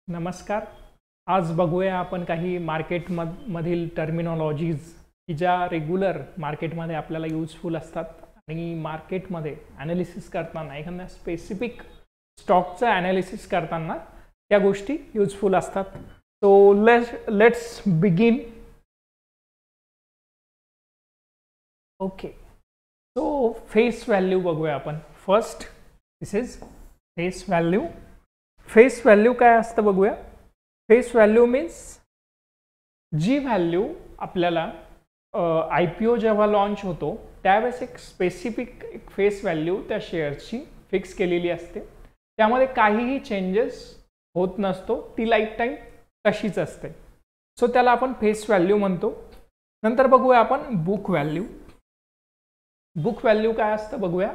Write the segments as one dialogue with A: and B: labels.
A: नमस्कार. आज बघूया आपण काही मधील टर्मिनॉलॉजीज की ज्या रेग्युलर मार्केटमध्ये आपल्याला यूजफुल असतात आणि मार्केटमध्ये ॲनालिसिस करताना एखाद्या स्पेसिफिक स्टॉकचं ॲनालिसिस करताना त्या गोष्टी यूजफुल असतात. So let's begin. Okay, so face value बघूया आपण. First this is face value. Face value काय असतं बघूया. फेस व्हॅल्यू मीन्स जी व्हॅल्यू आपल्याला IPO जेव्हा लॉन्च होतो त्यावेळेस एक स्पेसिफिक फेस व्हॅल्यू त्या शेअर्सची फिक्स केलेली असते. त्यामध्ये काहीही चेंजेस होत नसतो, ती लाईफ टाईम तशीच असते. सो त्याला आपण फेस व्हॅल्यू म्हणतो. नंतर बघूया आपण बुक व्हॅल्यू. बुक व्हॅल्यू काय असतं बघूया.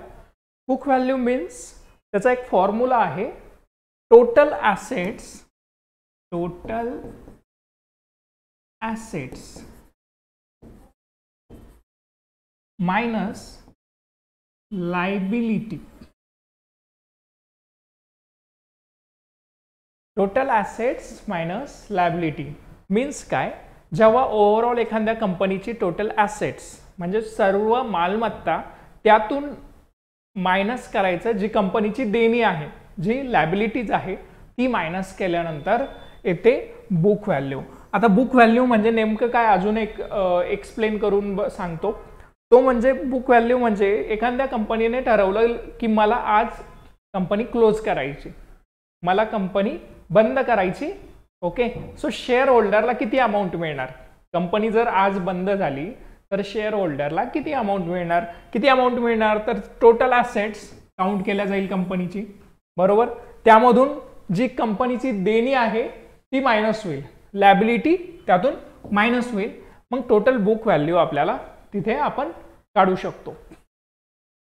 A: बुक व्हॅल्यू मीन्स त्याचा एक फॉर्म्युला आहे. Total assets minus liability. Total assets minus liability means काय. जेव्हा ओव्हरऑल एखाद्या कंपनीची टोटल ॲसेट्स म्हणजे सर्व मालमत्ता त्यातून मायनस करायचं, जी कंपनीची देणी आहे, जी लायबिलिटीज आहे ती मायनस केल्यानंतर येते बुक व्हॅल्यू. आता बुक व्हॅल्यू म्हणजे नेमकं काय अजून एक एक्सप्लेन करून सांगतो. तो म्हणजे बुक व्हॅल्यू म्हणजे एखाद्या कंपनीने ठरवलं की मला आज कंपनी क्लोज करायची, मला कंपनी बंद करायची. ओके, सो शेअर होल्डरला किती अमाऊंट मिळणार. कंपनी जर आज बंद झाली तर शेअर होल्डरला किती अमाऊंट मिळणार. किती अमाऊंट मिळणार तर टोटल ॲसेट्स काउंट केल्या जाईल कंपनीची, बरोबर. त्यामधून जी कंपनीची देणी आहे ती मायनस होईल, लायबिलिटी त्यातून मायनस होईल. मग टोटल बुक व्हॅल्यू आपल्याला तिथे आपण काढू शकतो.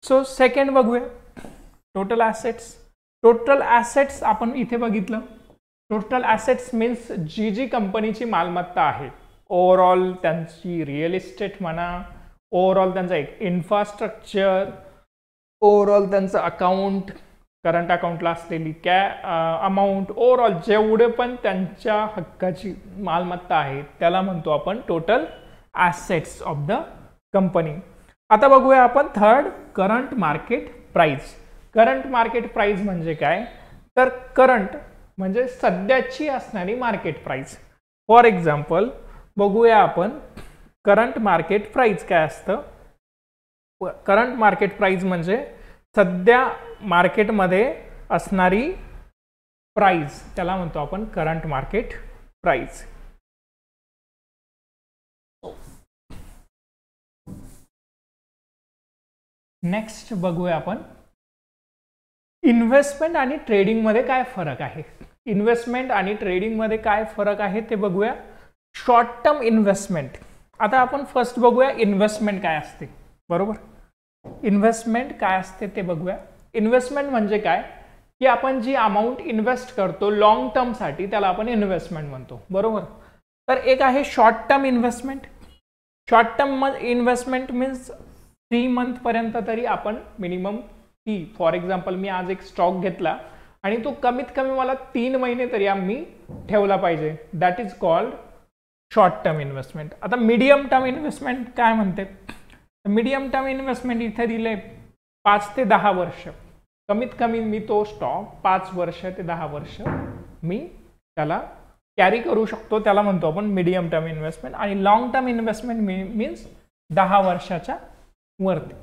A: सो सेकंड बघूया टोटल ॲसेट्स. टोटल ॲसेट्स आपण इथे बघितलं. टोटल ॲसेट्स मीन्स जी कंपनीची मालमत्ता आहे, ओव्हरऑल त्यांची रिअल इस्टेट म्हणा, ओव्हरऑल त्यांचा एक इन्फ्रास्ट्रक्चर, ओव्हरऑल त्यांचं अकाउंट, करंट अकाउंटला असलेली अमाऊंट, ओव्हरऑल जेवढे पण त्यांच्या हक्काची मालमत्ता आहे त्याला म्हणतो आपण total assets of the company. आता बघूया आपण third, current market price. Current market price म्हणजे काय तर करंट म्हणजे सध्याची असणारी मार्केट प्राइस. फॉर एक्झाम्पल बघूया आपण करंट मार्केट प्राइस काय असतं. करंट मार्केट प्राइस म्हणजे सध्या मार्केटमध्ये असणारी प्राइस, त्याला म्हणतो आपण करंट मार्केट प्राइस. नेक्स्ट बघूया आपण इन्व्हेस्टमेंट आणि ट्रेडिंग मध्ये काय फरक आहे. इन्व्हेस्टमेंट आणि ट्रेडिंग मध्ये काय फरक आहे ते बघूया. Short term investment. आता आपण फर्स्ट बघूया इन्व्हेस्टमेंट काय असते, बरोबर. इन्व्हेस्टमेंट काय असते ते बघूया. इन्व्हेस्टमेंट म्हणजे काय की आपण जी अमाऊंट इन्व्हेस्ट करतो लॉंग टर्मसाठी त्याला आपण इन्व्हेस्टमेंट म्हणतो, बरोबर. तर एक आहे short term investment. Short term investment means 3 month पर्यंत तरी आपण मिनिमम फॉर एक्झाम्पल मी आज एक स्टॉक घेतला आणि तो कमीत कमी मला 3 महिने तरी आम्ही ठेवला पाहिजे. That is called short term investment. आता मीडियम टर्म इन्व्हेस्टमेंट काय म्हणते. मीडियम टर्म इन्व्हेस्टमेंट इथे दिले 5 ते 10 वर्ष. कमीत कमी मी तो स्टॉक 5 वर्ष ते 10 वर्ष मी त्याला कॅरी करू शकतो, त्याला म्हणतो आपण मीडियम टर्म इन्व्हेस्टमेंट. आणि लॉंग टर्म इन्व्हेस्टमेंट मीन्स 10 वर्षाच्या वरती.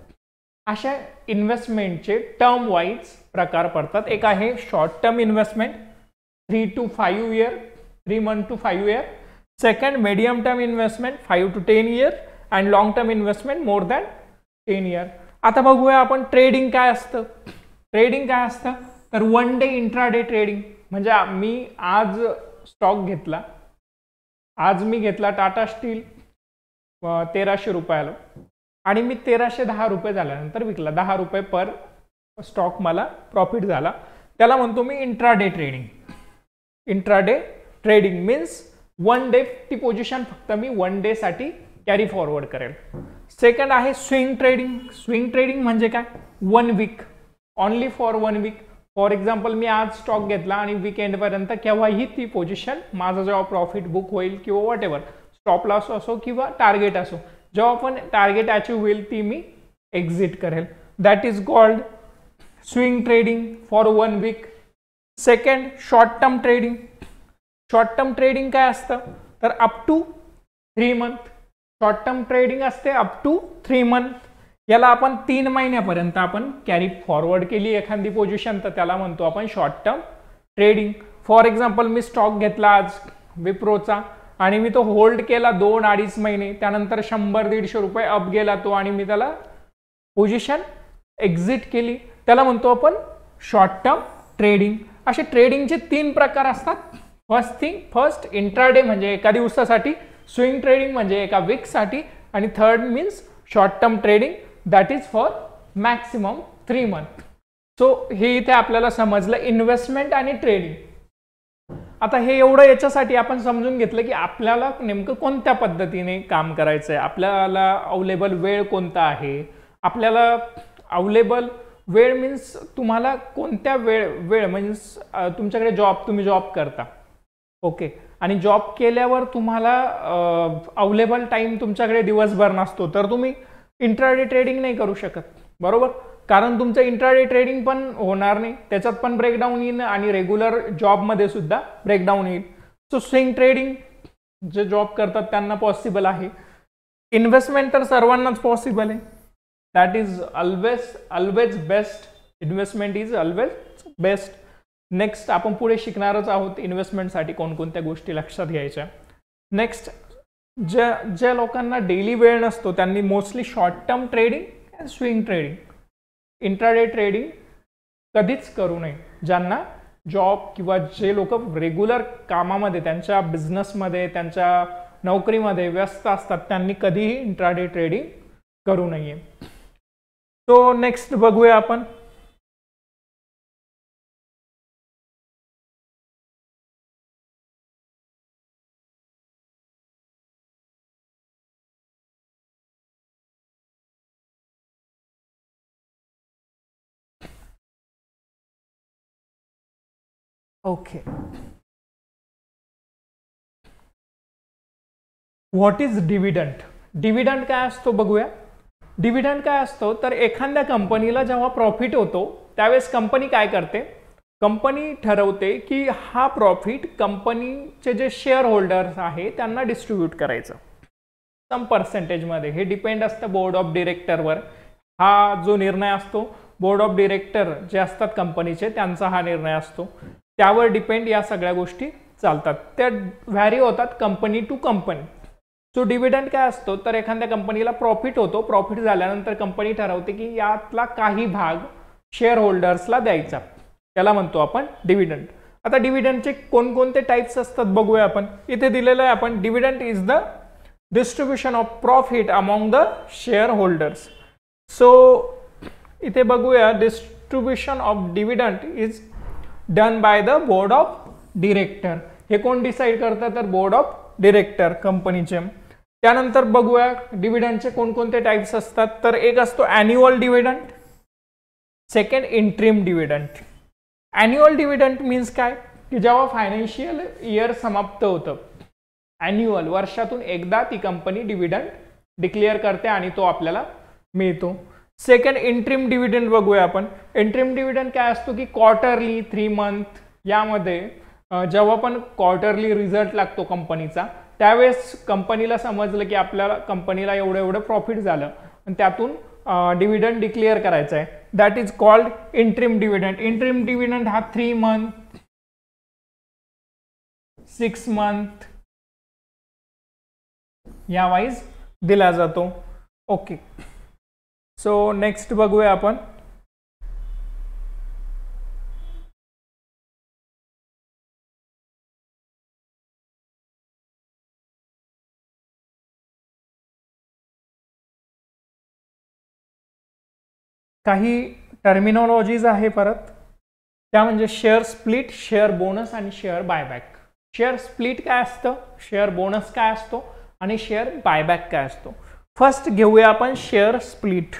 A: अशा इन्व्हेस्टमेंटचे टर्म वाईज प्रकार पडतात. एक आहे short term investment 3 to 5 year, 3 month to 5 year. Second medium term investment 5 to 10 year and long term investment more than 10 year. आता बघूया आपण ट्रेडिंग काय असतं. ट्रेडिंग काय असतं तर 1 day इंट्राडे ट्रेडिंग म्हणजे मी आज स्टॉक घेतला, आज मी घेतला टाटा स्टील 1300 रुपयाला आणि मी 1310 रुपये झाल्यानंतर विकला. 10 रुपये पर स्टॉक मला प्रॉफिट झाला, त्याला म्हणतो मी intraday trading. Intraday trading means 1 day ती पोझिशन फक्त मी 1 day साठी कॅरी फॉरवर्ड करेल. सेकंड आहे स्विंग ट्रेडिंग. स्विंग ट्रेडिंग म्हणजे काय 1 week, only for 1 week. For example मी आज स्टॉक घेतला आणि वीकेंडपर्यंत केव्हाही ती पोझिशन माझं जेव्हा प्रॉफिट बुक होईल किंवा वॉट एव्हर स्टॉप लॉस असो किंवा टार्गेट असो, जेव्हा पण टार्गेट अचीव्ह होईल ती मी एक्झिट करेल. That is called swing trading for 1 week. Second, short term trading. Short term trading काय असतं तर up to 3 month. Short term trading असते अप टू 3 मंथ. याला आपण 3 महिन्यापर्यंत आपण कॅरी फॉरवर्ड केली एखादी पोझिशन तर त्याला म्हणतो आपण short term trading. For example me stock घेतला आज विप्रोचा आणि मी तो होल्ड केला 2-2.5 महिने, त्यानंतर 100-150 रुपये अप गेला तो आणि मी त्याला पोझिशन एक्झिट केली, त्याला म्हणतो आपण शॉर्ट टर्म ट्रेडिंग. असे ट्रेडिंगचे 3 प्रकार असतात. फर्स्ट इंट्राडे म्हणजे एका दिवसासाठी, स्विंग ट्रेडिंग म्हणजे एका वीकसाठी, आणि third means short term trading that is for maximum 3 month. So हे इथे आपल्याला समजलं इन्व्हेस्टमेंट आणि ट्रेडिंग. आता हे एवढं याच्यासाठी आपण समजून घेतलं की आपल्याला नेमकं कोणत्या पद्धतीने काम करायचं आहे, आपल्याला अवेलेबल वेळ कोणता आहे. आपल्याला अवेलेबल वेळ मीन्स तुम्हाला कोणत्या वेळ मीन्स तुमच्याकडे तुम्ही जॉब करता, ओके, आणि जॉब केल्यावर तुम्हाला अवेलेबल टाइम तुमच्याकडे दिवसभर नसतो, तर तुम्ही इंट्राडे ट्रेडिंग नाही करू शकत, बरोबर. कारण तुमचं इंट्राडे ट्रेडिंग पण होणार नाही, त्याच्यात पण ब्रेकडाऊन येईल आणि रेग्युलर जॉबमध्ये सुद्धा ब्रेकडाऊन येईल. सो स्विंग ट्रेडिंग जे जॉब करतात त्यांना पॉसिबल आहे. इन्व्हेस्टमेंट तर सर्वांनाच पॉसिबल आहे. That is always best. Investment is always best. Next आपण पुढे शिकणारच आहोत इन्व्हेस्टमेंटसाठी कोणकोणत्या गोष्टी लक्षात घ्यायच्या. नेक्स्ट, ज्या लोकांना डेली वेळ नसतो त्यांनी mostly short term trading and swing trading, intraday trading कधीच करू नये. ज्यांना जॉब किंवा जे लोक रेग्युलर कामामध्ये त्यांच्या बिझनेसमध्ये त्यांच्या नोकरीमध्ये व्यस्त असतात त्यांनी कधीही इंट्राडे ट्रेडिंग करू नये. तो नेक्स्ट बघूया आपण. Okay, what is dividend. Dividend काय असतो बघूया. डिव्हिडंड काय असतो तर एखाद्या कंपनीला जेव्हा प्रॉफिट होतो त्यावेळेस कंपनी काय करते, कंपनी ठरवते की हा प्रॉफिट कंपनीचे जे शेअर होल्डर्स आहे त्यांना डिस्ट्रीब्यूट करायचं सम पर्सेंटेजमध्ये. हे डिपेंड असतं बोर्ड ऑफ डिरेक्टरवर. हा जो निर्णय असतो बोर्ड ऑफ डिरेक्टर जे असतात कंपनीचे त्यांचा हा निर्णय असतो, त्यावर डिपेंड या सगळ्या गोष्टी चालतात. त्या व्हॅरी होतात company to company. So dividend काय असतो तर एखाद्या कंपनीला प्रॉफिट होतो, प्रॉफिट झाल्यानंतर कंपनी ठरवते की यातला काही भाग शेअर होल्डर्सला द्यायचा, त्याला म्हणतो आपण डिव्हिडंड. आता डिव्हिडंडचे कोणकोणते टाइप्स असतात बघूया आपण. इथे दिलेलं आहे आपण, dividend is the distribution of profit among the share holders. So इथे बघूया, distribution of dividend is done by the board of director. हे कोण डिसाइड करतं तर बोर्ड ऑफ डिरेक्टर कंपनीचे. त्यानंतर बघूया डिव्हिडंडचे कोणकोणते टाइप्स असतात. तर एक असतो annual dividend, second interim dividend. Annual dividend means काय की जेव्हा फायनान्शियल इयर समाप्त होतं, ॲन्युअल वर्षातून एकदा ती कंपनी डिव्हिडंड डिक्लेअर करते आणि तो आपल्याला मिळतो. सेकंड इंट्रीम डिव्हिडंड बघूया आपण. इंट्रीम डिव्हिडंड काय असतो की क्वार्टरली, 3 मंथ यामध्ये जेव्हा पण क्वार्टरली रिझल्ट लागतो कंपनीचा त्यावेळेस कंपनीला समजलं की आपल्याला कंपनीला एवढं प्रॉफिट झालं आणि त्यातून डिव्हिडंड डिक्लेअर करायचा आहे, that is called interim dividend. Interim dividend हा 3 मंथ, 6 मंथ या वाईज दिला जातो. ओके, सो नेक्स्ट बघूया आपण. काही टर्मिनॉलॉजीज आहे परत, त्या म्हणजे शेअर स्प्लिट, शेअर बोनस आणि शेअर बायबॅक. शेअर स्प्लिट काय असतं, शेअर बोनस काय असतो आणि शेअर बायबॅक काय असतो. फर्स्ट घेऊया आपण share split.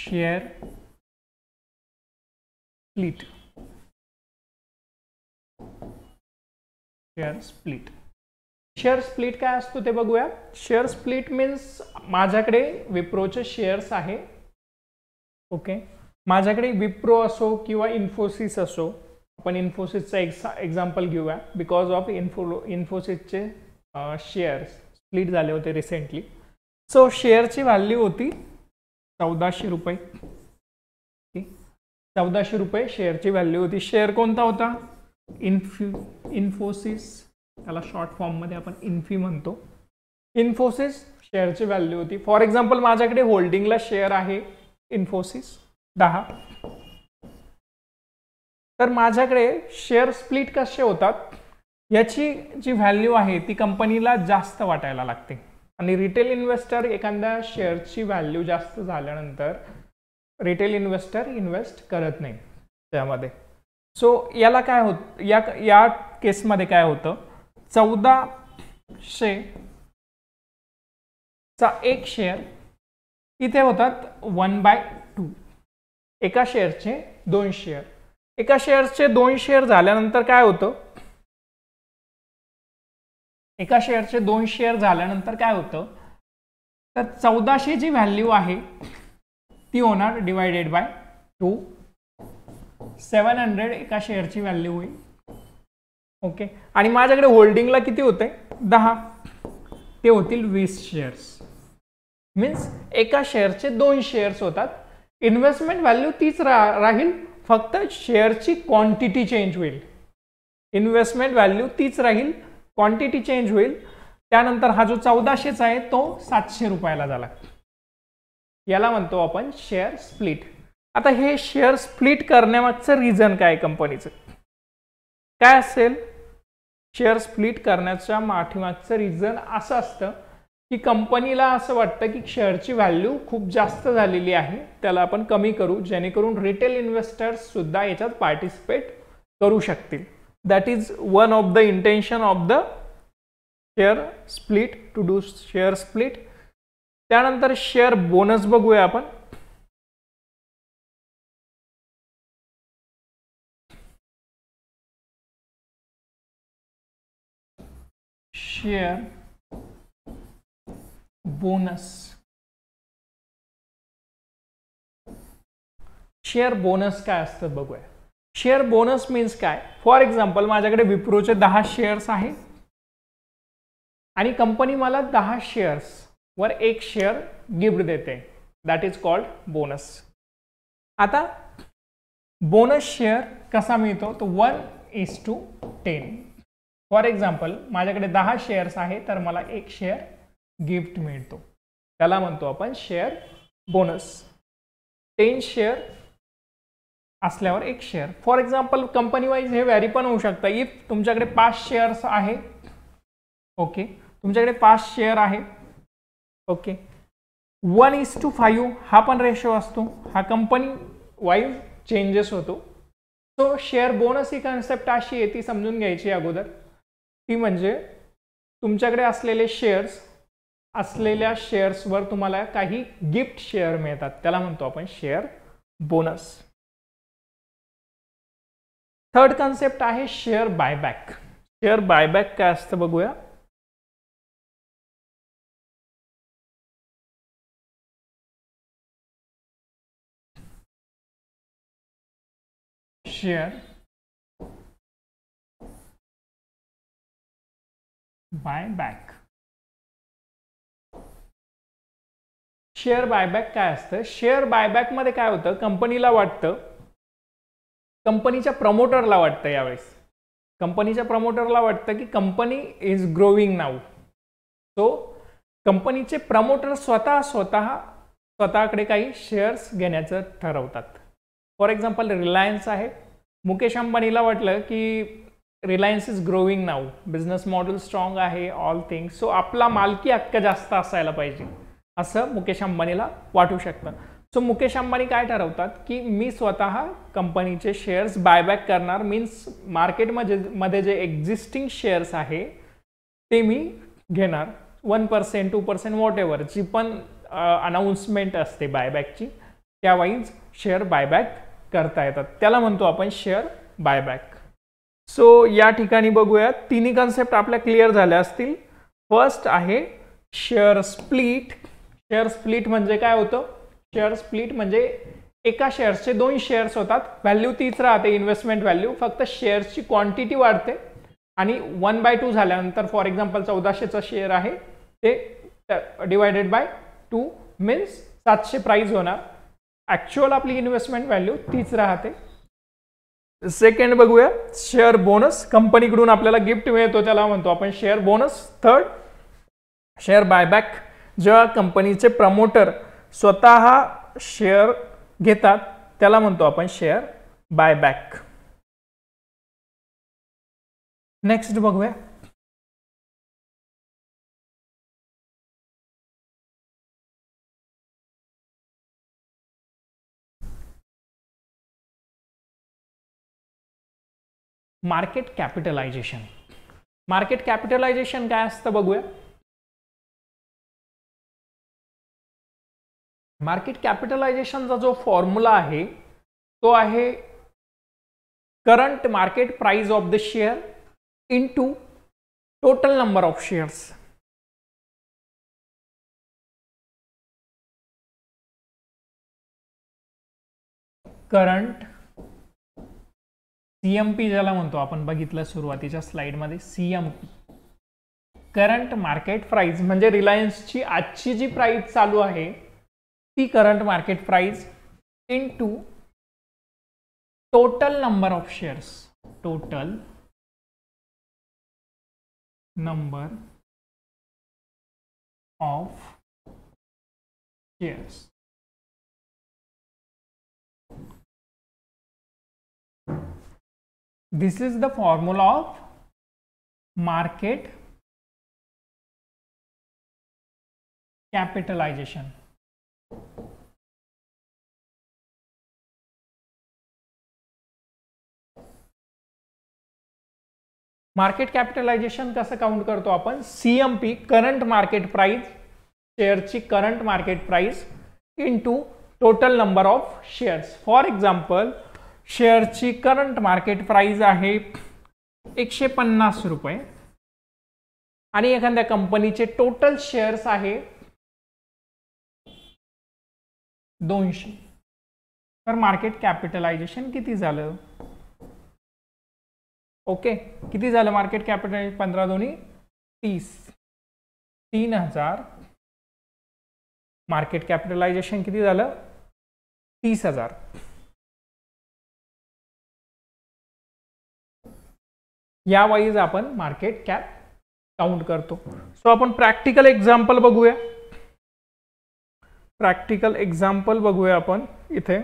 A: Share split. Share split. Share split काय असतो ते बघूया. शेअर स्प्लिट मीन्स माझ्याकडे विप्रोचे शेअर्स आहे. ओके, माझ्याकडे विप्रो असो किंवा इन्फोसिस असो, आपण इन्फोसिसचा एक्झाम्पल घेऊया बिकॉज ऑफ इन्फोसिसचे शेअर्स स्प्लिट झाले होते रिसेंटली. सो शेअरची व्हॅल्यू होती 1400 रुपये. 1400 रुपये शेअरची व्हॅल्यू होती. शेअर कोणता होता? इन्फोसिस, त्याला शॉर्ट फॉर्ममध्ये आपण इन्फी म्हणतो. इन्फोसिस शेअरची व्हॅल्यू होती. फॉर एक्झाम्पल माझ्याकडे होल्डिंगला शेअर आहे इन्फोसिस 10. तर माझ्याकडे शेअर स्प्लिट कसे होतात, याची जी व्हॅल्यू आहे ती कंपनीला जास्त वाटायला लागते आणि रिटेल इन्व्हेस्टर एखाद्या शेअरची व्हॅल्यू जास्त झाल्यानंतर रिटेल इन्व्हेस्टर इन्व्हेस्ट करत नाही त्यामध्ये. सो याला काय होत, या केसमध्ये काय होतं, 1400 चा एक शेअर इथे होतात 1/2. एका शेअरचे 2 शेअर. एका शेअरचे 2 शेअर झाल्यानंतर काय होतं, एका शेअरचे 2 शेअर झाल्यानंतर काय होतं, तर 1400 जी व्हॅल्यू आहे ती होणार डिवायडेड बाय 2. 700 एका शेअरची व्हॅल्यू होईल. ओके, आणि माझ्याकडे होल्डिंगला किती होते 10, ते होतील 20 शेअर्स. मीन्स एका शेअरचे 2 शेअर्स होतात. इन्व्हेस्टमेंट व्हॅल्यू तीच राहील, फक्त शेअरची क्वांटिटी चेंज होईल. इन्व्हेस्टमेंट व्हॅल्यू तीच राहील, क्वांटिटी चेंज होईल. त्यानंतर हा जो 1400चा आहे तो 700 रुपयाला झाला. याला म्हणतो आपण शेअर स्प्लिट. आता हे शेअर स्प्लिट करण्यामागचं रिझन काय कंपनीचं काय असेल? शेअर स्प्लिट करण्याच्या पाठीमागचं रिझन असं असतं की कंपनीला असं वाटतं की शेअरची व्हॅल्यू खूप जास्त झालेली आहे, त्याला आपण कमी करू जेणेकरून रिटेल इन्व्हेस्टर्स सुद्धा याच्यात पार्टिसिपेट करू शकतील. That is one of the intention of the share split, to do share split. त्यानंतर शेअर बोनस बघूया आपण. Share bonus. शेअर बोनस काय असतं बघूया. शेअर बोनस मीन्स काय? फॉर एक्झाम्पल माझ्याकडे विप्रोचे 10 शेअर्स आहेत आणि कंपनी मला 10 शेअर्स वर 1 शेअर गिफ्ट देते. That is called bonus. आता बोनस शेअर कसा मिळतो? तो 1:10. फॉर एक्झाम्पल माझ्याकडे 10 शेअर्स आहे तर मला 1 शेअर गिफ्ट मिळतो, त्याला म्हणतो आपण शेअर बोनस. 10 शेअर असल्यावर 1 share. For example company wise हे व्हॅरी पण होऊ शकतं. इफ तुमच्याकडे 5 शेअर्स आहे, ओके, तुमच्याकडे 5 शेअर आहे, ओके, 1:5 हा पण रेशो असतो. हा कंपनी वाईज चेंजेस होतो. सो शेअर बोनस ही कन्सेप्ट अशी आहे, ती समजून घ्यायची अगोदर. ती म्हणजे तुमच्याकडे असलेल्या शेअर्सवर तुम्हाला काही गिफ्ट शेअर मिळतात, त्याला म्हणतो आपण शेअर बोनस. थर्ड कन्सेप्ट आहे शेअर बायबॅक. शेअर बायबॅक काय असतं बघूया. Share buyback. शेअर बायबॅक काय असतं? शेअर बायबॅक मध्ये काय होतं, कंपनीला वाटतं, कंपनीच्या प्रमोटरला वाटतं, यावेळेस कंपनीच्या प्रमोटरला वाटतं की company is growing now. So कंपनीचे प्रमोटर स्वतःकडे काही शेअर्स घेण्याचं ठरवतात. फॉर एक्झाम्पल रिलायन्स आहे. मुकेश अंबानीला वाटलं की Reliance is growing now, business model strong आहे, ऑल थिंग्स, सो आपला मालकी हक्क जास्त असायला पाहिजे असं मुकेश अंबानीला वाटू शकतं. सो मुकेश अंबानी काय ठरवतात की मी स्वतः कंपनीचे शेअर्स बायबॅक करणार. मीन्स मार्केटमध्ये जे एक्झिस्टिंग शेअर्स आहे ते मी घेणार. 1%, 2%, वॉट एव्हर जी पण अनाउन्समेंट असते बायबॅकची त्यावाईज शेअर बायबॅक करता येतात, त्याला म्हणतो आपण शेअर बायबॅक. सो या ठिकाणी बघूया, तिन्ही कन्सेप्ट आपल्या क्लिअर झाल्या असतील. फर्स्ट आहे शेअर स्प्लिट. शेअर स्प्लिट म्हणजे काय होतं? शेअर स्प्लिट म्हणजे एका शेअर्सचे 2 शेअर्स होतात, व्हॅल्यू तीच राहते, इन्व्हेस्टमेंट व्हॅल्यू, फक्त शेअर्सची क्वांटिटी वाढते आणि 1/2 झाल्यानंतर फॉर एक्झाम्पल 1400चा शेअर आहे ते डिवायडेड बाय 2 मीन्स 700 प्राइस होणार. ॲक्च्युअल आपली इन्व्हेस्टमेंट व्हॅल्यू तीच राहते. सेकंड बघूया शेअर बोनस. कंपनीकडून आपल्याला गिफ्ट मिळतो त्याला म्हणतो आपण share bonus. Third share buyback. जेव्हा कंपनीचे प्रमोटर स्वतः शेअर घेतात त्याला म्हणतो आपण शेअर बायबॅक. नेक्स्ट बघूया मार्केट कॅपिटलायझेशन. मार्केट कॅपिटलायझेशन काय असतं बघूया. मार्केट कॅपिटलायझेशनचा जो फॉर्म्युला आहे तो आहे current market price of the share into total number of shares. Current CMP ज्याला म्हणतो आपण, बघितलं सुरुवातीच्या स्लाइडमध्ये CMP, करंट मार्केट प्राइस म्हणजे रिलायन्सची आजची जी प्राइस चालू आहे ती current market price into total number of shares. Total number of shares. This is the formula of market capitalization. Market capitalisation कसं काउंट करतो आपण? CMP करंट मार्केट प्राइस, शेअरची current market price into total number of shares. For example शेअरची current market price आहे 150 रुपये आणि एखाद्या कंपनीचे टोटल शेअर्स आहे 200, तर मार्केट कॅपिटलायझेशन किती झालं? ओके, किती झालं मार्केट कॅपिटलायझेशन? 15 दोन्ही 30, 3000. मार्केट कॅपिटलायझेशन किती झालं? 30,000. या वाईज आपण मार्केट कॅप काउंट करतो. सो आपण प्रॅक्टिकल एक्झाम्पल बघूया. प्रॅक्टिकल एक्झाम्पल बघूया आपण इथे.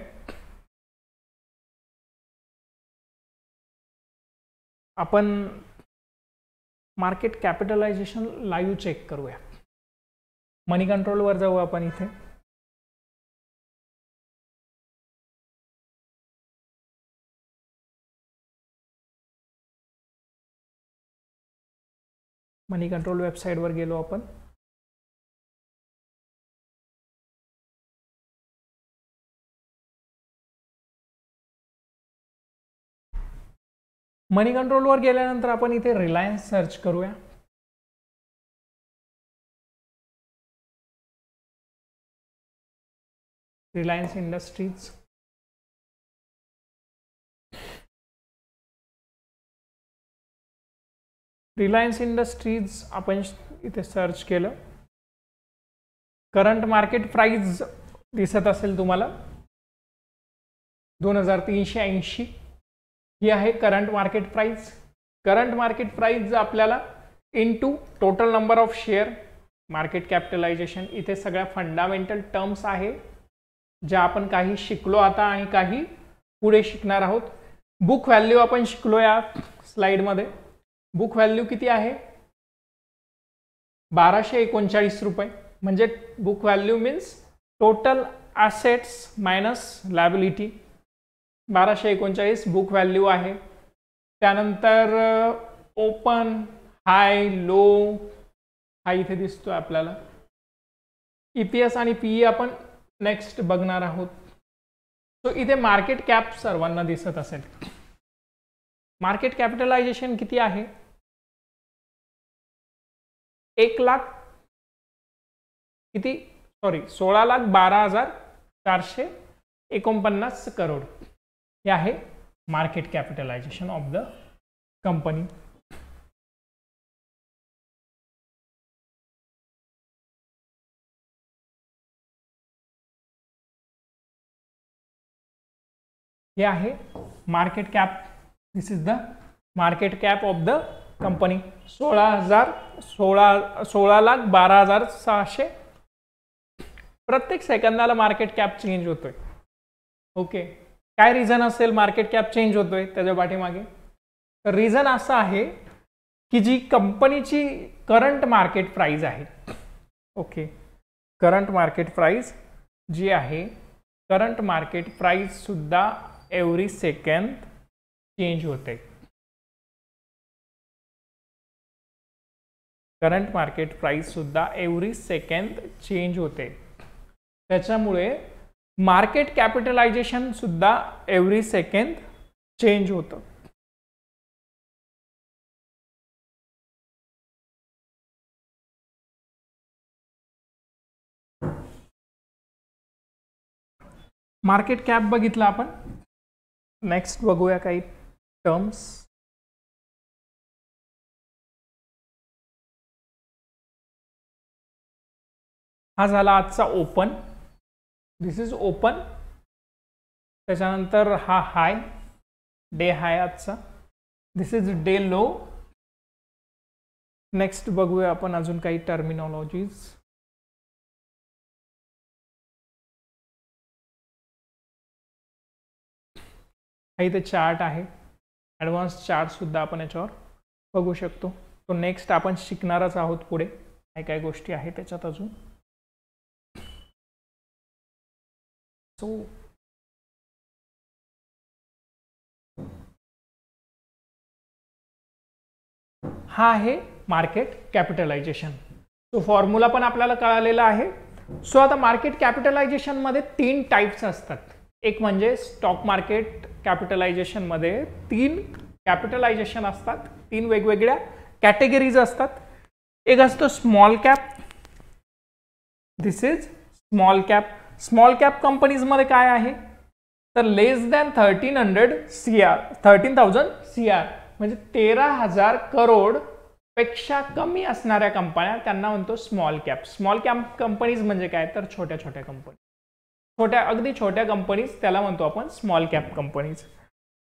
A: आपण मार्केट कॅपिटलायझेशन लाईव्ह चेक करूया. मनी कंट्रोल वर जाऊ आपण. इथे मनी कंट्रोल वेबसाइट वर गेलो आपण. मनी कंट्रोल वर गेल्यानंतर आपण इथे रिलायन्स सर्च करूया. Reliance industries. रिलायन्स इंडस्ट्रीज आपण इथे सर्च केलं. करंट मार्केट प्राइस दिसत असेल तुम्हाला 2380 ही आहे current market price. Current market price आपल्याला into total number of share market capitalization. इथे सगळ्या फंडामेंटल टर्म्स आहे ज्या आपण काही शिकलो आता आणि काही पुढे शिकणार आहोत. बुक व्हॅल्यू आपण शिकलो या स्लाइडमध्ये. बुक व्हॅल्यू किती आहे? 1239 रुपये. म्हणजे book value means total assets minus liability. 1239 book value आहे. त्यानंतर ओपन, हाय, लो हा इथे दिसतो आपल्याला. EPS आणि PE आपण नेक्स्ट बघणार आहोत. सो इथे मार्केट कॅप सर्वांना दिसत असेल. मार्केट कॅपिटलायझेशन किती आहे? 16,12,449 करोड हे आहे market capitalisation of the company. हे आहे market cap. This is the market cap of the company. 16,12,600. प्रत्येक सेकंदाला मार्केट कॅप चेंज होतोय. ओके, काय रिझन असेल मार्केट कॅप चेंज होतोय त्याच्या पाठीमागे? तर रिझन असं आहे की जी कंपनीची करंट मार्केट प्राइस आहे, ओके, करंट मार्केट प्राइस जी आहे, करंट मार्केट प्राइस सुद्धा एव्हरी सेकंड चेंज होते. करंट मार्केट प्राइस सुद्धा एव्हरी सेकंड चेंज होते. त्याच्यामुळे मार्केट कॅपिटलायझेशन सुद्धा एव्हरी सेकंड चेंज होतं. मार्केट कॅप बघितला आपण. नेक्स्ट बघूया काही टर्म्स. हा झाला आजचा ओपन. This is open. त्याच्यानंतर हा हाय, डे हाय आजचा. दिस इज डे लो. नेक्स्ट बघूया आपण अजून काही टर्मिनॉलॉजीज. हा इथे चार्ट आहे, ॲडव्हान्स चार्ट सुद्धा आपण याच्यावर बघू शकतो. तो नेक्स्ट आपण शिकणारच आहोत पुढे, काय काय गोष्टी आहेत त्याच्यात अजून. सो हा आहे मार्केट कॅपिटलायझेशन. तो फॉर्म्युला पण आपल्याला कळालेला आहे. सो आता मार्केट कॅपिटलायझेशन मध्ये 3 टाइप्स असतात. एक म्हणजे स्टॉक मार्केट कॅपिटलायझेशन मध्ये 3 कॅपिटलायझेशन असतात, 3 वेगवेगळ्या कॅटेगरीज असतात. एक असतो small cap. This is small cap. Small cap companies मध्ये काय आहे तर लेस दॅन 13,000 CR म्हणजे 13,000 करोड पेक्षा कमी असणाऱ्या कंपन्या त्यांना म्हणतो small cap. Small cap companies म्हणजे काय तर छोट्या छोट्या कंपनी, अगदी छोट्या कंपनीज, त्याला म्हणतो आपण स्मॉल कॅप कंपनीज.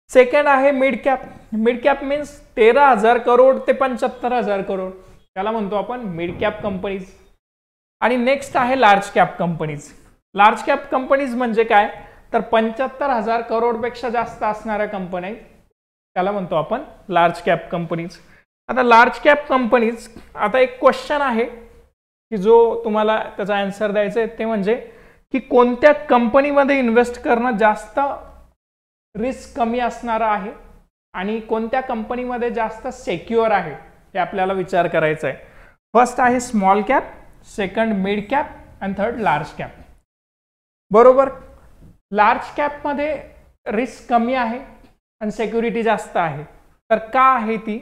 A: सेकंड आहे mid cap. Mid cap means 13,000 crore ते 75,000 करोड, त्याला म्हणतो आपण मिड कॅप कंपनीज. आणि नेक्स्ट आहे large cap companies. Large cap companies म्हणजे काय तर 75,000 करोड पेक्षा जास्त असणाऱ्या कंपन्या, त्याला म्हणतो आपण लार्ज कॅप कंपनीज. आता लार्ज कॅप कंपनीज, आता एक क्वेश्चन आहे की जो तुम्हाला त्याचा आन्सर द्यायचा आहे, ते म्हणजे की कोणत्या कंपनीमध्ये इन्व्हेस्ट करणं जास्त रिस्क कमी असणार आहे आणि कोणत्या कंपनीमध्ये जास्त सेक्युअर आहे हे आपल्याला विचार करायचा आहे. फर्स्ट आहे small cap, second mid cap आणि थर्ड लार्ज कॅप. बरोबर. लार्ज कॅपमध्ये रिस्क कमी आहे आणि सिक्युरिटी जास्त आहे. तर का आहे ती?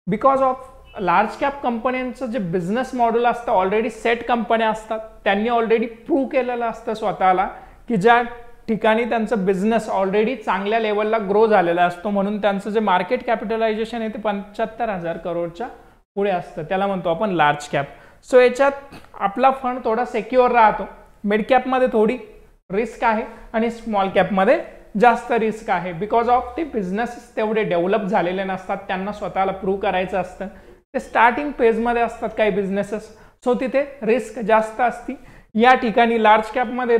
A: बिकॉज ऑफ लार्ज कॅप कंपन्यांचं जे बिझनेस मॉडेल असतं, ऑलरेडी सेट कंपन्या असतात, त्यांनी ऑलरेडी प्रूव्ह केलेलं असतं स्वतःला की ज्या ठिकाणी त्यांचं बिझनेस ऑलरेडी चांगल्या लेवलला ग्रो झालेला असतो, म्हणून त्यांचं जे मार्केट कॅपिटलायझेशन आहे ते 75,000 करोडच्या पुढे असतं, त्याला म्हणतो आपण लार्ज कॅप. सो याच्यात आपला फंड थोडा सेक्युअर राहतो. मिड कॅपमध्ये थोडी रिस्क आहे आणि स्मॉल कॅपमध्ये जास्त रिस्क आहे. बिकॉज ऑफ ते बिझनेस तेवढे डेव्हलप झालेले नसतात, त्यांना स्वतःला प्रूव्ह करायचं असतं, ते स्टार्टिंग फेजमध्ये असतात काही बिझनेसेस, सो तिथे रिस्क जास्त असती. या ठिकाणी लार्ज कॅपमध्ये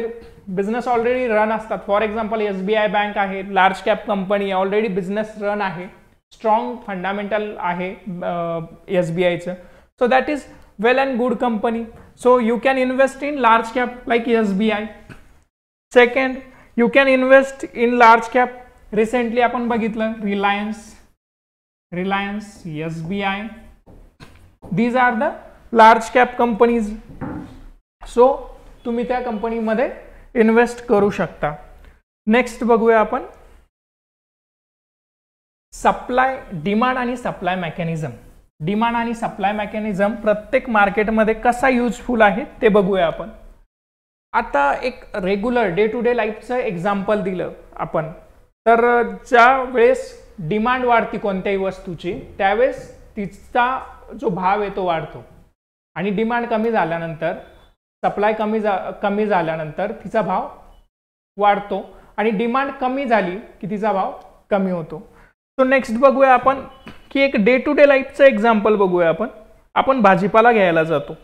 A: बिझनेस ऑलरेडी रन असतात. फॉर एक्झाम्पल SBI बँक आहे, large cap company, already business run आहे, स्ट्रॉंग फंडामेंटल आहे SBIचं. So that is well and good company. So you can invest in large cap like SBI. Second, you can invest in large cap. Recently आपण बघितलं Reliance, SBI, these are the large cap companies. So तुम्ही त्या कंपनीमध्ये invest करू शकता. Next बघूया आपण supply, demand आणि सप्लाय मेकॅनिझम. डिमांड आणि सप्लाय मेकॅनिझम प्रत्येक मार्केटमध्ये कसा युजफुल आहे ते बघूया आपण. आता एक रेग्युलर डे टू डे लाईफचं एक्झाम्पल दिलं आपण, तर ज्या वेळेस डिमांड वाढती कोणत्याही वस्तूची त्यावेळेस तिचा जो भाव आहे तो वाढतो आणि डिमांड कमी झाल्यानंतर, सप्लाय कमी झाल्यानंतर तिचा भाव वाढतो आणि डिमांड कमी झाली की तिचा भाव कमी होतो. सो नेक्स्ट बघूया आपण की एक डे टू डे लाईफचं एक्झाम्पल बघूया आपण. आपण भाजीपाला घ्यायला जातो,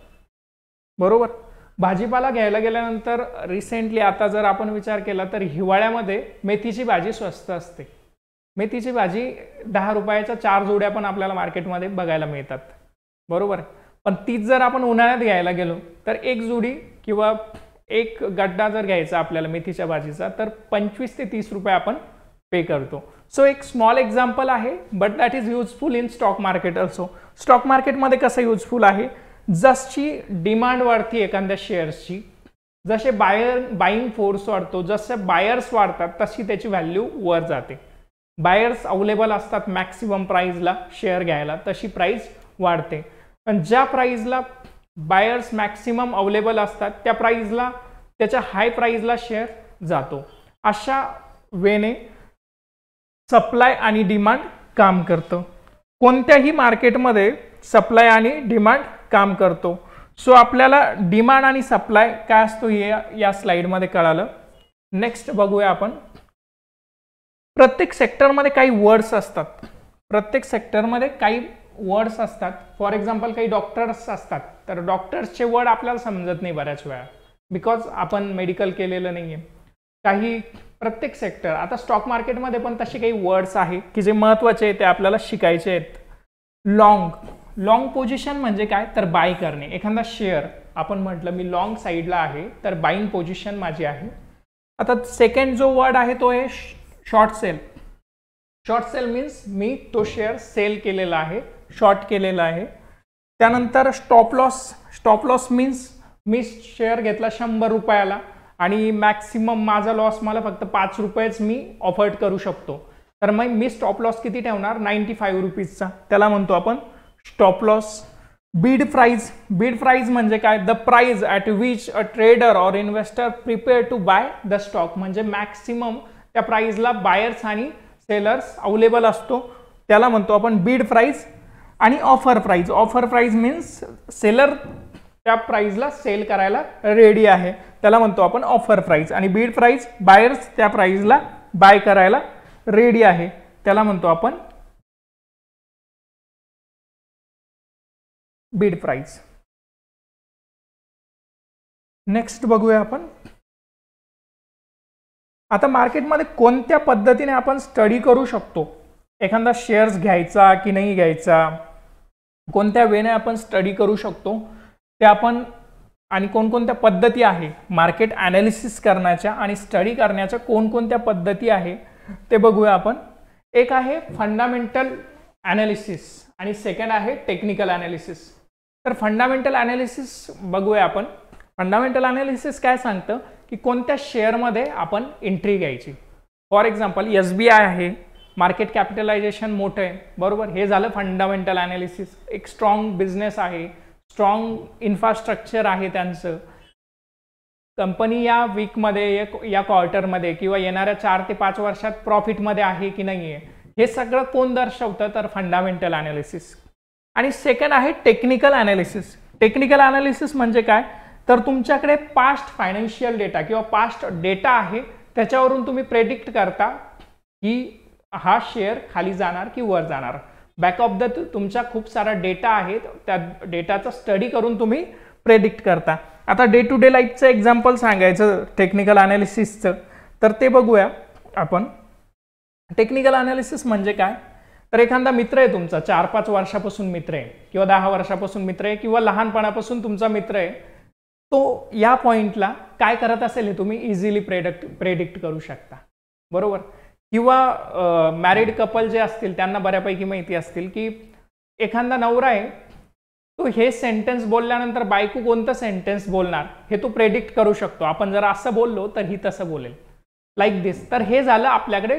A: बरोबर. भाजीपाला घ्यायला गेल्यानंतर रिसेंटली आता जर आपण विचार केला तर हिवाळ्यामध्ये मेथीची भाजी स्वस्त असते. मेथीची भाजी 10 रुपयाच्या 4 जोड्या पण आपल्याला मार्केटमध्ये बघायला मिळतात, बरोबर. पण तीच जर आपण उन्हाळ्यात घ्यायला गेलो तर एक जोडी किंवा एक गड्डा जर घ्यायचा आपल्याला मेथीच्या भाजीचा तर 25 ते 30 रुपये आपण पे करतो. सो एक स्मॉल एक्झाम्पल आहे, but that is useful in stock market also. Stock मार्केटमध्ये कसं युजफुल आहे, जशी डिमांड वाढती एखाद्या शेअर्सची, जसे बाईंग फोर्स वाढतो, जसे बायर्स वाढतात तशी त्याची व्हॅल्यू वर जाते. बायर्स अवेलेबल असतात मॅक्सिमम प्राइसला शेअर घ्यायला, तशी प्राइस वाढते. पण ज्या प्राइसला बायर्स मॅक्सिमम अवेलेबल असतात त्या प्राइसला, त्याच्या हाय प्राइसला शेअर जातो. अशा वेने सप्लाय आणि डिमांड काम करतं. कोणत्याही मार्केटमध्ये सप्लाय आणि डिमांड काम करतो. सो आपल्याला डिमांड आणि सप्लाय काय असतो हे या स्लाइडमध्ये कळालं. नेक्स्ट बघूया आपण. प्रत्येक सेक्टरमध्ये काही वर्ड्स असतात, प्रत्येक सेक्टरमध्ये काही वर्ड्स असतात. फॉर एक्झाम्पल काही डॉक्टर्स असतात, तर डॉक्टर्सचे वर्ड आपल्याला समजत नाही बऱ्याच वेळा, बिकॉज आपण मेडिकल केलेलं नाही आहे. काही प्रत्येक सेक्टर, आता स्टॉक मार्केटमध्ये पण तसे काही वर्ड्स आहे की जे महत्त्वाचे आहेत, ते आपल्याला शिकायचे आहेत. लॉंग पोझिशन म्हणजे काय, तर बाय करणे. एखादा शेअर आपण म्हटलं मी लॉंग साईडला आहे तर बाईंग पोझिशन माझी आहे. आता सेकंड जो वर्ड आहे तो आहे short sell. Short sell means मी तो शेअर सेल केलेला आहे, शॉर्ट केलेला आहे. त्यानंतर stop loss. Stop loss means मी शेअर घेतला 100 रुपयाला आणि मॅक्सिमम माझा लॉस मला फक्त 5 रुपयेच मी ऑफर्ड करू शकतो, तर मग मी स्टॉप लॉस किती ठेवणार, 95 रुपीजचा. त्याला म्हणतो आपण stop loss. Bid price. Bid price म्हणजे काय, the price at which a trader or investor prepare to buy the stock. म्हणजे मॅक्सिमम त्या प्राइसला बायर्स आणि सेलर्स अवेलेबल असतो, त्याला म्हणतो आपण बीड प्राइस. आणि offer price. Offer price means seller त्या प्राइसला सेल करायला रेडी आहे, त्याला म्हणतो आपण ऑफर प्राइस. आणि बीड प्राइस, बायर्स त्या प्राइसला बाय करायला रेडी आहे, त्याला म्हणतो आपण बीड प्राइस. नेक्स्ट बघूया आपण. आता मार्केटमध्ये कोणत्या पद्धतीने आपण स्टडी करू शकतो, एखादा शेअर्स घ्यायचा की नाही घ्यायचा, कोणत्या वेने आपण स्टडी करू शकतो ते आपण, आणि कोणकोणत्या पद्धती आहे मार्केट ॲनालिसिस करण्याच्या आणि स्टडी करण्याच्या, कोणकोणत्या पद्धती आहे ते बघूया आपण. एक आहे फंडामेंटल ॲनालिसिस आणि सेकंड आहे टेक्निकल ॲनालिसिस. तर फंडामेंटल ॲनालिसिस बघूया आपण. फंडामेंटल ॲनालिसिस काय सांगतं की कोणत्या शेअरमध्ये आपण एंट्री घ्यायची. फॉर एक्झाम्पल SBI आहे, मार्केट कॅपिटलायझेशन मोठं आहे, बरोबर. हे झालं फंडामेंटल ॲनालिसिस. एक स्ट्रॉंग बिझनेस आहे, स्ट्रॉंग इन्फ्रास्ट्रक्चर आहे त्यांचं, कंपनी या वीकमध्ये, या क्वार्टरमध्ये किंवा येणाऱ्या 4 ते 5 वर्षात प्रॉफिटमध्ये आहे की नाही आहे, हे सगळं कोण दर्शवतं, तर फंडामेंटल ॲनालिसिस. आणि सेकंड आहे टेक्निकल ॲनालिसिस. टेक्निकल ॲनालिसिस म्हणजे काय, तर तुमच्याकडे पास्ट फायनान्शियल डेटा किंवा पास्ट डेटा आहे, त्याच्यावरून तुम्ही प्रेडिक्ट करता की हा शेअर खाली जाणार की वर जाणार. बॅक ऑफ द तुमचा खूप सारा डेटा आहे, त्या डेटाचा स्टडी करून तुम्ही प्रेडिक्ट करता. आता डे टू डे लाईफचं एक्झाम्पल सांगायचं टेक्निकल ॲनालिसिसचं, तर ते बघूया आपण. टेक्निकल ॲनालिसिस म्हणजे काय, तर एखादा मित्र आहे तुमचा, 4-5 वर्षापासून मित्र आहे किंवा 10 वर्षापासून मित्र आहे किंवा लहानपणापासून तुमचा मित्र आहे, तो या पॉइंटला काय करत असेल हे तुम्ही इझिली प्रेडिक्ट करू शकता, बरोबर. किंवा मॅरिड कपल जे असतील त्यांना बऱ्यापैकी माहिती असतील की एखादा नवरा आहे, तो हे सेंटेन्स बोलल्यानंतर बायको कोणतं सेंटेन्स बोलणार हे तो प्रेडिक्ट करू शकतो. आपण जर असं बोललो तर ही तसं बोलेल, लाईक दिस. तर हे झालं आपल्याकडे,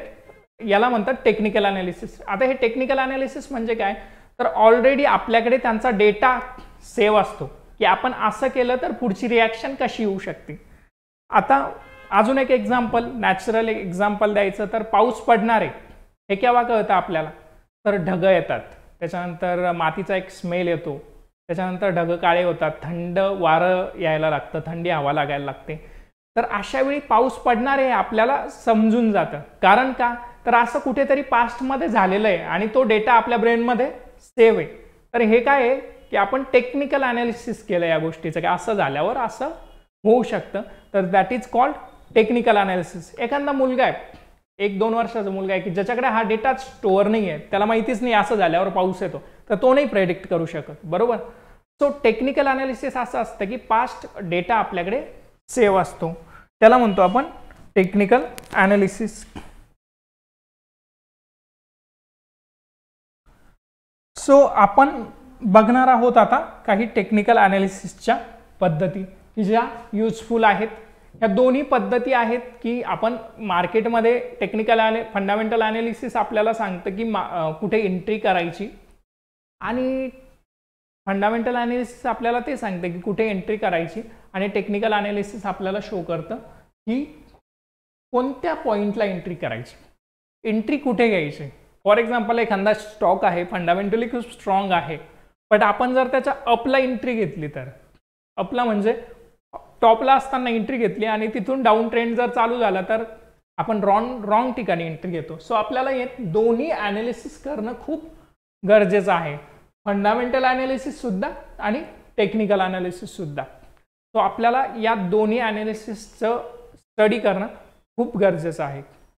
A: याला म्हणतात टेक्निकल अनालिसिस. आता हे टेक्निकल अनालिसिस म्हणजे काय, तर ऑलरेडी आपल्याकडे त्यांचा डेटा सेव्ह असतो की आपण असं केलं तर पुढची रिॲक्शन कशी येऊ शकते. आता अजून एक एक्झाम्पल, नॅचरल एक्झाम्पल द्यायचं तर पाऊस पडणार आहे हे केव्हा कळतं आपल्याला, तर ढग येतात, त्याच्यानंतर मातीचा एक स्मेल येतो, त्याच्यानंतर ढग काळे होतात, थंड वारं यायला लागतं, थंडी हवा लागायला लागते. तर अशा वेळी पाऊस पडणार आहे आपल्याला समजून जातं. कारण का, तर असं कुठेतरी पास्टमध्ये झालेलं आहे आणि तो डेटा आपल्या ब्रेनमध्ये सेव्ह आहे. तर हे काय आहे की आपण टेक्निकल अनालिसिस केलं या गोष्टीचं, की असं झाल्यावर असं होऊ शकतं. तर that is called technical analysis. एखादा मुलगा आहे, 1-2 वर्षाचा मुलगा आहे की ज्याच्याकडे हा डेटा स्टोअर नाही आहे, त्याला माहितीच नाही असं झाल्यावर पाऊस येतो, तर तो नाही प्रेडिक्ट करू शकत, बरोबर. सो टेक्निकल अनालिसिस असं असतं की पास्ट डेटा आपल्याकडे सेव्ह असतो, त्याला म्हणतो आपण टेक्निकल अनालिसिस. सो आपण बघणार आहोत आता काही टेक्निकल अनालिसिसच्या पद्धती की ज्या युजफुल आहेत. ह्या दोन्ही पद्धती आहेत की आपण मार्केटमध्ये टेक्निकल फंडामेंटल अनालिसिस आपल्याला सांगतं की कुठे एंट्री करायची, आणि फंडामेंटल अनालिसिस आपल्याला ते सांगतं की कुठे एंट्री करायची, आणि टेक्निकल अनालिसिस आपल्याला शो करतं की कोणत्या पॉईंटला एंट्री करायची, एंट्री कुठे घ्यायची. फॉर एक्झाम्पल एखादा स्टॉक आहे, फंडामेंटली खूप स्ट्रॉंग आहे, बट आपण जर त्याच्या अपला एंट्री घेतली, तर अपला म्हणजे टॉपला असताना एंट्री घेतली आणि तिथून डाऊन ट्रेंड जर चालू झाला तर आपण रॉंग ठिकाणी एंट्री घेतो. सो आपल्याला हे दोन्ही अनालिसिस करणं खूप गरजेचं आहे, फंडामेंटल अनालिसिस सुद्धा आणि टेक्निकल अनालिसिस सुद्धा. सो आपल्याला या दोन्ही अनालिसिसचं स्टडी करणं खूप गरजेचं आहे.